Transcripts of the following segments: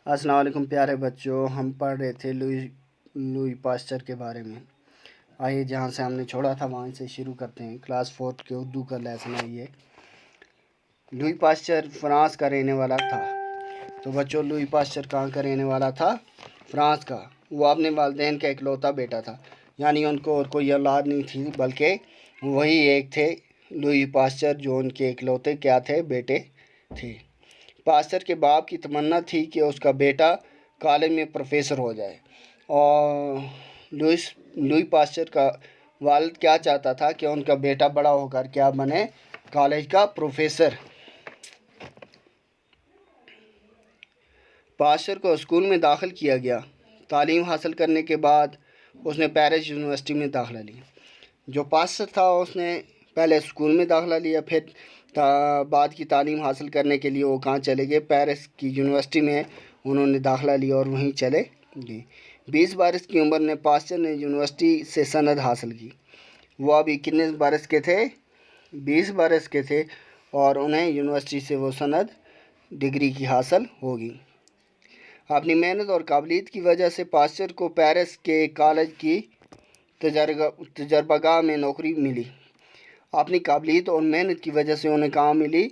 السلام علیکم پیارے بچوں، ہم پڑھ رہے تھے لوئی پاسچر کے بارے میں۔ آئیے جہاں سے ہم نے چھوڑا تھا وہاں سے شروع کرتے ہیں۔ کلاس 4 کے اردو کا لیسن ہے یہ۔ لوئی پاسچر فرانس کا رہنے والا تھا۔ تو بچوں، لوئی پاسچر کہاں کا رہنے والا تھا؟ فرانس کا۔ وہ اپنے والدین کا اکلوتا بیٹا تھا، یعنی ان کو اور کوئی اولاد نہیں تھی، بلکہ وہی ایک تھے لوئی پاسچر، جو ان کے اکلوتے کیا تھے؟ بیٹے تھے۔ پاسچر کے باپ کی تمنا تھی کہ اس کا بیٹا کالج میں پروفیسر ہو جائے، اور لوئی پاسچر کا والد کیا چاہتا تھا کہ ان کا بیٹا بڑا ہو کر کیا بنے؟ کالج کا پروفیسر۔ پاسچر کو اسکول میں داخل کیا گیا۔ تعلیم حاصل کرنے کے بعد اس نے پیرس یونیورسٹی میں داخلہ لیا۔ جو پاسچر تھا اس نے پہلے اسکول میں داخلہ لیا، پھر بعد کی تعلیم حاصل کرنے کے لیے وہ کہاں چلے گئے؟ پیرس کی یونیورسٹی میں انہوں نے داخلہ لیا اور وہیں چلے گئے۔ 20 برس کی عمر میں پاسچر نے یونیورسٹی سے سند حاصل کی۔ وہ ابھی کتنے برس کے تھے؟ 20 برس کے تھے، اور انہیں یونیورسٹی سے وہ سند ڈگری کی حاصل ہوگی۔ اپنی محنت اور قابلیت کی وجہ سے پاسچر کو پیرس کے کالج کی تجربہ گاہ میں نوکری ملی۔ اپنی قابلیت اور محنت کی وجہ سے انہیں کہاں ملی؟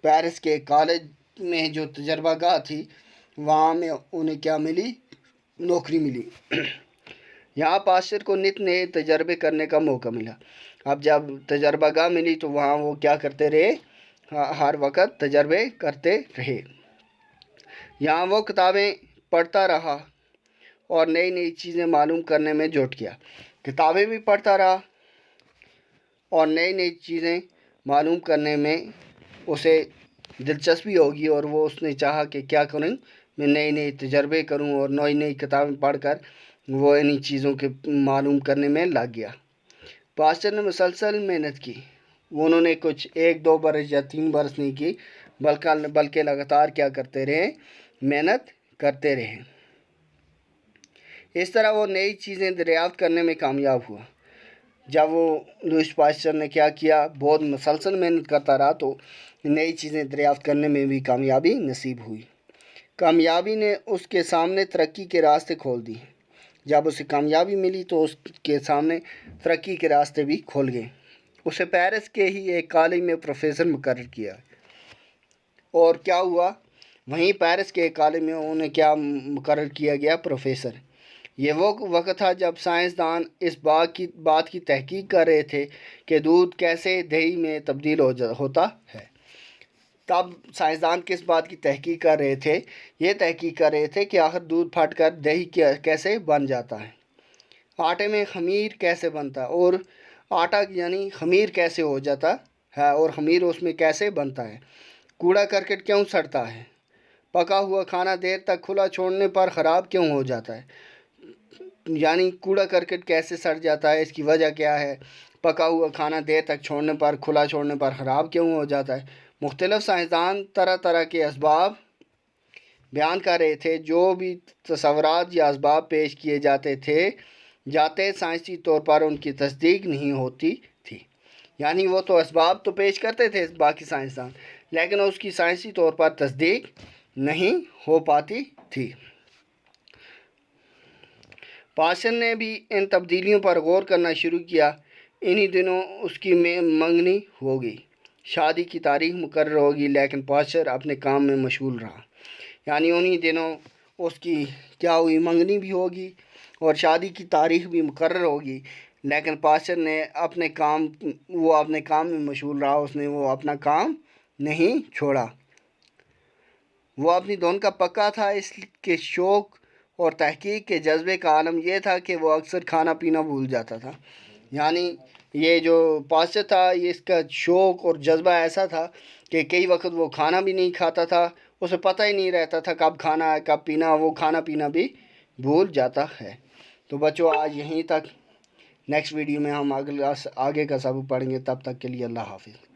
پیرس کے کالج میں جو تجربہ گاہ تھی وہاں میں انہیں کیا ملی؟ نوکری ملی۔ یہاں پاسچر کو نت نئے تجربے کرنے کا موقع ملا۔ اب جب تجربہ گاہ ملی تو وہاں وہ کیا کرتے رہے؟ ہر وقت تجربے کرتے رہے۔ یہاں وہ کتابیں پڑھتا رہا اور نئی نئی چیزیں معلوم کرنے میں جٹ گیا۔ کتابیں بھی پڑھتا رہا اور نئی نئی چیزیں معلوم کرنے میں اسے دلچسپی ہوگی، اور اس نے چاہا کہ کیا کروں، میں نئے نئے تجربے کروں، اور نئی نئی کتابیں پڑھ کر وہ انہی چیزوں کے معلوم کرنے میں لگ گیا۔ پاسچر نے مسلسل محنت کی۔ انہوں نے کچھ 1-2 برس یا 3 برس نہیں کی، بلکہ لگاتار کیا کرتے رہے؟ محنت کرتے رہے۔ اس طرح وہ نئی چیزیں دریافت کرنے میں کامیاب ہوا۔ جب وہ لوئی پاسچر نے کیا کیا؟ بہت مسلسل محنت کرتا رہا، تو نئی چیزیں دریافت کرنے میں بھی کامیابی نصیب ہوئی۔ کامیابی نے اس کے سامنے ترقی کے راستے کھول دیے۔ جب اسے کامیابی ملی تو اس کے سامنے ترقی کے راستے بھی کھول گئے۔ اسے پیرس کے ہی ایک کالج میں پروفیسر مقرر کیا۔ اور کیا ہوا؟ وہیں پیرس کے ایک کالج میں انہیں کیا مقرر کیا گیا؟ پروفیسر۔ یہ وہ وقت تھا جب سائنسدان اس بات کی تحقیق کر رہے تھے کہ دودھ کیسے دہی میں تبدیل ہوتا ہے۔ تب سائنسدان کس بات کی تحقیق کر رہے تھے؟ یہ تحقیق کر رہے تھے کہ آخر دودھ پھٹ کر دہی کیسے بن جاتا ہے، آٹے میں خمیر کیسے بنتا ہے، اور آٹا یعنی خمیر کیسے ہو جاتا ہے، اور خمیر اس میں کیسے بنتا ہے، کوڑا کرکٹ کیوں سڑتا ہے، پکا ہوا کھانا دیر تک کھلا چھوڑنے پر خراب کیوں ہو جاتا ہے، یعنی کوڑا کرکٹ کیسے سڑ جاتا ہے، اس کی وجہ کیا ہے، پکا ہوا کھانا دیر تک کھلا چھوڑنے پر خراب کیوں ہو جاتا ہے۔ مختلف سائنسدان طرح طرح کے اسباب بیان کر رہے تھے۔ جو بھی تصورات یا اسباب پیش کیے جاتے سائنسی طور پر ان کی تصدیق نہیں ہوتی تھی۔ یعنی وہ تو اسباب تو پیش کرتے تھے باقی سائنسدان، لیکن اس کی سائنسی طور پر تصدیق نہیں ہو پاتی تھی۔ پاسچر نے بھی ان تبدیلیوں پر غور کرنا شروع کیا۔ انہی دنوں اس کی منگنی ہوگی، شادی کی تاریخ مقرر ہوگی، لیکن پاسچر اپنے کام میں مشغول رہا۔ یعنی انہی دنوں اس کی کیا ہوئی؟ منگنی بھی ہوگی اور شادی کی تاریخ بھی مقرر ہوگی، لیکن پاسچر نے اپنے کام میں مشغول رہا۔ اس نے اپنا کام نہیں چھوڑا۔ وہ اپنی دھن کا پکا تھا۔ اس کے شوق اور تحقیق کے جذبے کا عالم یہ تھا کہ وہ اکثر کھانا پینا بھول جاتا تھا۔ یعنی یہ جو پاسچر تھا، اس کا شوق اور جذبہ ایسا تھا کہ کئی وقت وہ کھانا بھی نہیں کھاتا تھا، اسے پتہ ہی نہیں رہتا تھا کب کھانا ہے کب پینا، وہ کھانا پینا بھی بھول جاتا ہے۔ تو بچوں، آج یہیں تک۔ نیکسٹ ویڈیو میں ہم آگے کا سبق پڑھیں گے۔ تب تک کے لیے اللہ حافظ۔